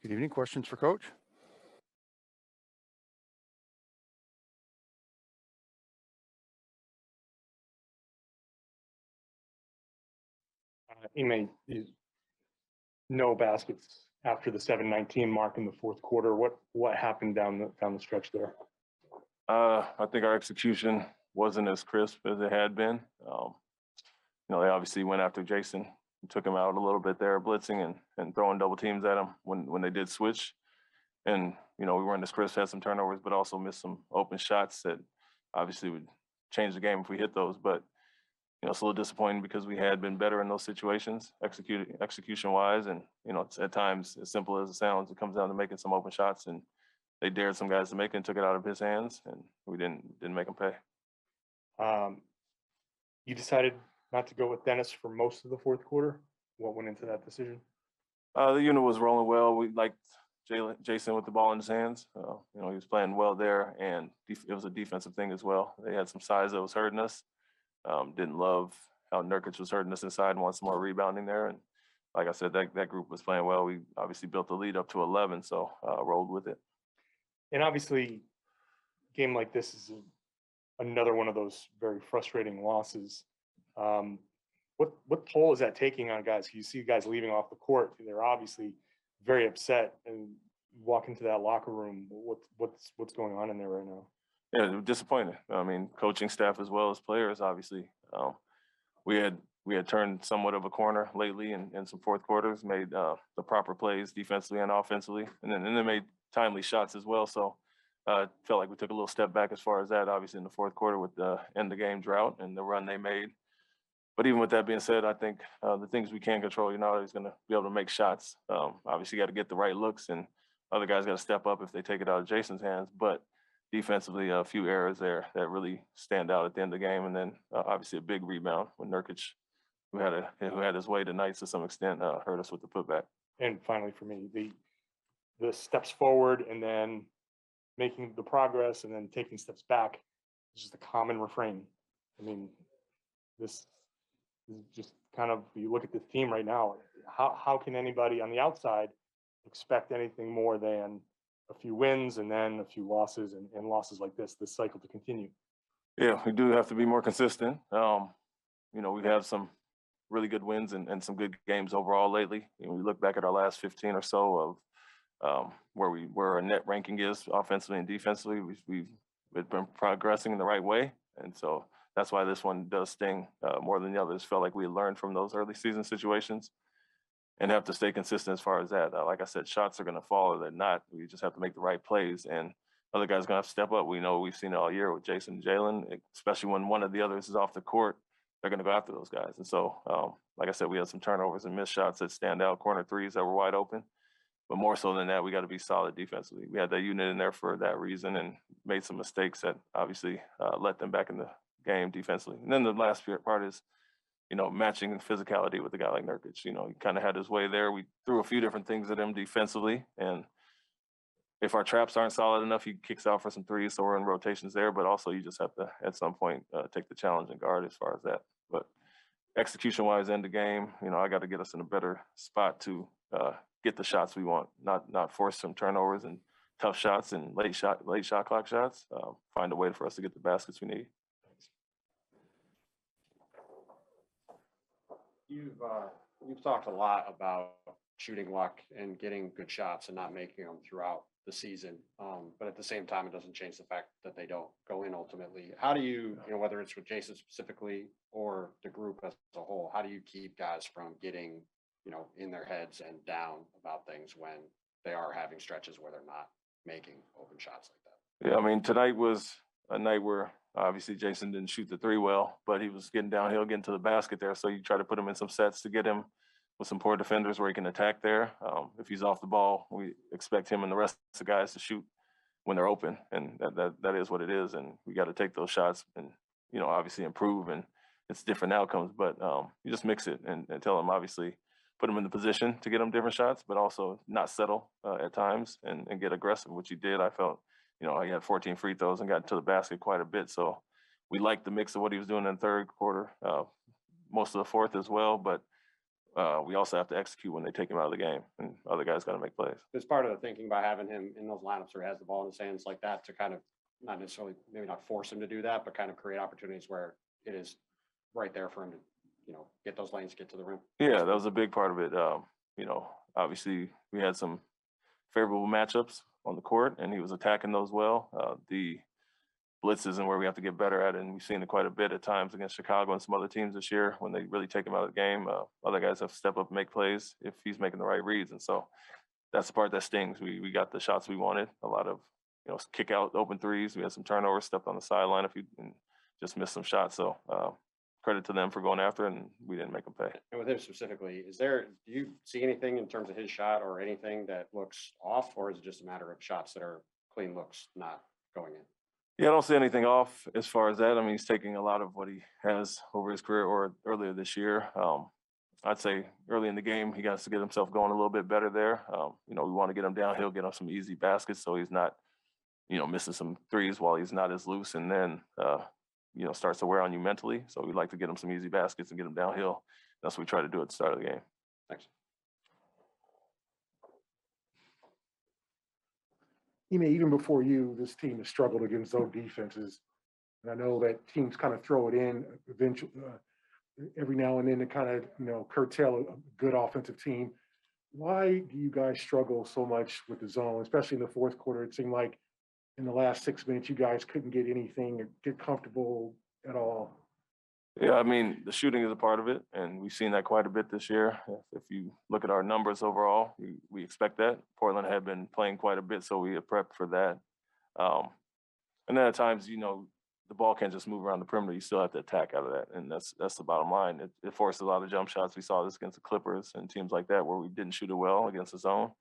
Good evening. Questions for Coach? Ime, no baskets after the 7:19 mark in the fourth quarter. What happened down the stretch there? I think our execution wasn't as crisp as it had been. They obviously went after Jayson and took him out a little bit there, blitzing and throwing double teams at him when they did switch. And, we weren't as crisp, had some turnovers, but also missed some open shots that obviously would change the game if we hit those. But, it's a little disappointing because we had been better in those situations, execution-wise. And, it's at times, as simple as it sounds, it comes down to making some open shots. And they dared some guys to make it and took it out of his hands, and we didn't make them pay. You decided not to go with Dennis for most of the fourth quarter. What went into that decision? The unit was rolling well. We liked Jayson with the ball in his hands. He was playing well there, and it was a defensive thing as well. They had some size that was hurting us. Didn't love how Nurkic was hurting us inside and wanted some more rebounding there. And like I said, that group was playing well. We obviously built the lead up to 11, so rolled with it. And obviously, a game like this is another one of those very frustrating losses. What toll is that taking on guys? You see guys leaving off the court. They're obviously very upset, and you walk into that locker room. What's going on in there right now? Yeah, disappointed. I mean, coaching staff as well as players, obviously. We had turned somewhat of a corner lately in some fourth quarters, made the proper plays defensively and offensively, and then made timely shots as well. So felt like we took a little step back as far as that, obviously, in the fourth quarter with the end of game drought and the run they made. But even with that being said, I think the things we can control, you're not always going to be able to make shots. Obviously, you got to get the right looks, and other guys got to step up if they take it out of Jayson's hands. But defensively, a few errors there that really stand out at the end of the game. And then obviously a big rebound when Nurkic, who had his way tonight to some extent, hurt us with the putback. And finally, for me, the steps forward and then making the progress and then taking steps back is just a common refrain. I mean, this is just kind of, you look at the theme right now, how can anybody on the outside expect anything more than a few wins and then a few losses and losses like this cycle to continue? Yeah, we do have to be more consistent. We have some really good wins and some good games overall lately. We look back at our last 15 or so of where our net ranking is offensively and defensively. We've been progressing in the right way. And so that's why this one does sting more than the others. Felt like we learned from those early season situations and have to stay consistent as far as that. Like I said, shots are going to fall or they're not. We just have to make the right plays, and other guys are going to have to step up. We know we've seen it all year with Jayson and Jalen, especially when one of the others is off the court, they're going to go after those guys. And so, like I said, we had some turnovers and missed shots that stand out, corner threes that were wide open. But more so than that, we got to be solid defensively. We had that unit in there for that reason and made some mistakes that obviously let them back in the game defensively. And then the last part is, matching physicality with a guy like Nurkic. He kind of had his way there. We threw a few different things at him defensively. And if our traps aren't solid enough, he kicks out for some threes. So we're in rotations there. But also you just have to, at some point, take the challenge and guard as far as that. But execution-wise, end of game, I got to get us in a better spot to get the shots we want, not force some turnovers and tough shots and late shot clock shots. Find a way for us to get the baskets we need. You've talked a lot about shooting luck and getting good shots and not making them throughout the season. But at the same time, it doesn't change the fact that they don't go in ultimately. How do you, whether it's with Jayson specifically or the group as a whole, how do you keep guys from getting, in their heads and down about things when they are having stretches where they're not making open shots like that? Yeah, I mean, tonight was a night where obviously Jayson didn't shoot the three well, but he was getting downhill, getting to the basket there. So you try to put him in some sets to get him with some poor defenders where he can attack there. If he's off the ball, we expect him and the rest of the guys to shoot when they're open, and that is what it is. And we got to take those shots and, obviously improve, and it's different outcomes. But you just mix it and tell them, obviously, put him in the position to get him different shots, but also not settle at times and get aggressive, which he did. I felt, he had 14 free throws and got to the basket quite a bit. So we liked the mix of what he was doing in the third quarter, most of the fourth as well. But we also have to execute when they take him out of the game, and other guys got to make plays. It's part of the thinking by having him in those lineups where he has the ball in his hands like that to kind of not necessarily, maybe not force him to do that, but kind of create opportunities where it is right there for him to, get those lanes, get to the rim. Yeah, that was a big part of it. Obviously we had some favorable matchups on the court, and he was attacking those well. The blitzes and where we have to get better at it, and we've seen it quite a bit at times against Chicago and some other teams this year when they really take him out of the game. Other guys have to step up and make plays if he's making the right reads, and so that's the part that stings. We got the shots we wanted, a lot of kick out open threes. We had some turnovers, stepped on the sideline and just missed some shots. So credit to them for going after it, and we didn't make them pay. And with him specifically, do you see anything in terms of his shot or anything that looks off, or is it just a matter of shots that are clean looks not going in? Yeah, I don't see anything off as far as that. I mean, he's taking a lot of what he has over his career or earlier this year. I'd say early in the game, he got to get himself going a little bit better there. We want to get him downhill, get him some easy baskets so he's not, missing some threes while he's not as loose, and then, starts to wear on you mentally. So we'd like to get him some easy baskets and get him downhill. That's what we try to do at the start of the game. Thanks. Even before you, this team has struggled against zone defenses. And I know that teams kind of throw it in eventually, every now and then to kind of, curtail a good offensive team. Why do you guys struggle so much with the zone, especially in the fourth quarter? It seemed like in the last 6 minutes, you guys couldn't get anything or get comfortable at all. Yeah, I mean, the shooting is a part of it, and we've seen that quite a bit this year. If you look at our numbers overall, we expect that. Portland had been playing quite a bit, so we had prepped for that. And then at times, the ball can't just move around the perimeter. You still have to attack out of that, and that's the bottom line. It forces a lot of jump shots. We saw this against the Clippers and teams like that where we didn't shoot it well against the zone.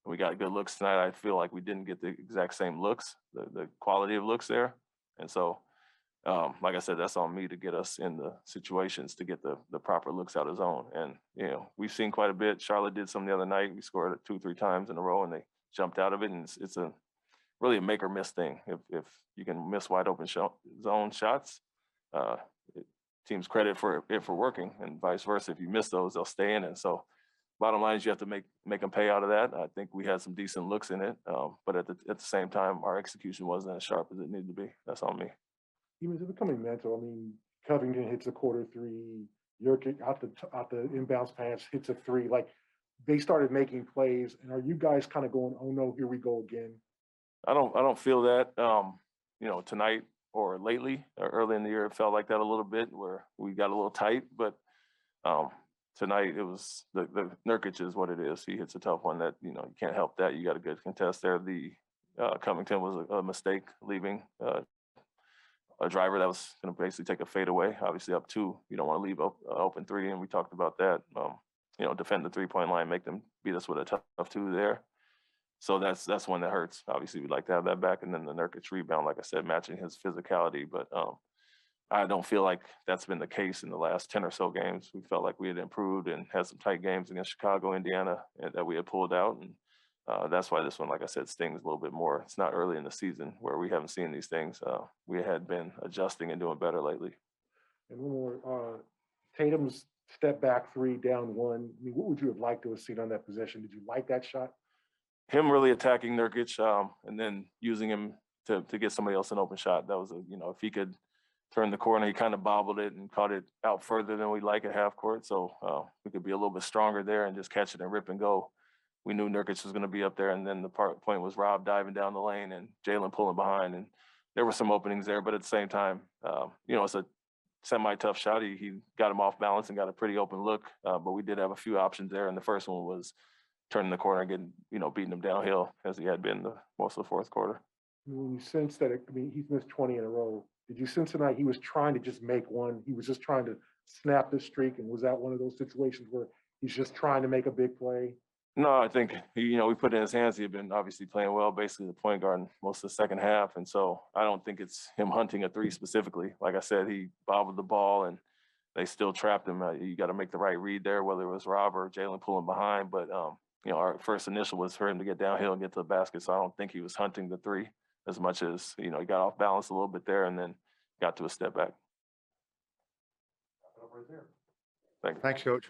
We got good looks tonight. I feel like we didn't get the exact same looks, the quality of looks there. And so, like I said, that's on me to get us in the situations to get the proper looks out of zone. And, we've seen quite a bit. Charlotte did some the other night. We scored 2-3 times in a row, and they jumped out of it. And it's really a make or miss thing. If you can miss wide open zone shots, teams credit for it for working, and vice versa. If you miss those, they'll stay in. And so bottom line is you have to make them pay out of that. I think we had some decent looks in it, but at the same time, our execution wasn't as sharp as it needed to be. That's on me. It's becoming mental. I mean, Covington hits a quarter three. Jurkic out the inbounds pass hits a three. Like, they started making plays, and are you guys kind of going, "Oh no, here we go again"? I don't feel that. Tonight or lately or early in the year, it felt like that a little bit where we got a little tight. But tonight it was the Nurkic is what it is. He hits a tough one that you can't help that. You got a good contest there. The Covington was a mistake leaving. A driver that was going to basically take a fade away, obviously up 2. You don't want to leave open 3, and we talked about that. Defend the 3-point line, make them beat us with a tough 2 there. So that's one that hurts. Obviously, we'd like to have that back, and then the Nurkic rebound, like I said, matching his physicality. But I don't feel like that's been the case in the last 10 or so games. We felt like we had improved and had some tight games against Chicago, Indiana, that we had pulled out, and that's why this one, like I said, stings a little bit more. It's not early in the season where we haven't seen these things. We had been adjusting and doing better lately. And one more, Tatum's step back 3 down 1. I mean, what would you have liked to have seen on that possession? Did you like that shot? Him really attacking Nurkic and then using him to get somebody else an open shot. That was if he could turn the corner, he kind of bobbled it and caught it out further than we like at half court. So we could be a little bit stronger there and just catch it and rip and go. We knew Nurkic was going to be up there, and then the point was Rob diving down the lane and Jalen pulling behind, and there were some openings there. But at the same time, it's a semi-tough shot. He got him off balance and got a pretty open look, but we did have a few options there, and the first one was turning the corner and getting, beating him downhill as he had been most of the fourth quarter. When you sense that, he's missed 20 in a row. Did you sense tonight he was trying to just make one? He was just trying to snap the streak, and was that one of those situations where he's just trying to make a big play? No, I think, we put it in his hands. He had been obviously playing well, basically the point guard most of the second half. And so I don't think it's him hunting a 3 specifically. Like I said, he bobbled the ball and they still trapped him. You got to make the right read there, whether it was Rob or Jalen pulling behind. But, our first initial was for him to get downhill and get to the basket. So I don't think he was hunting the 3 as much as, he got off balance a little bit there and then got to a step back. Right there. Thank you. Thanks, Coach.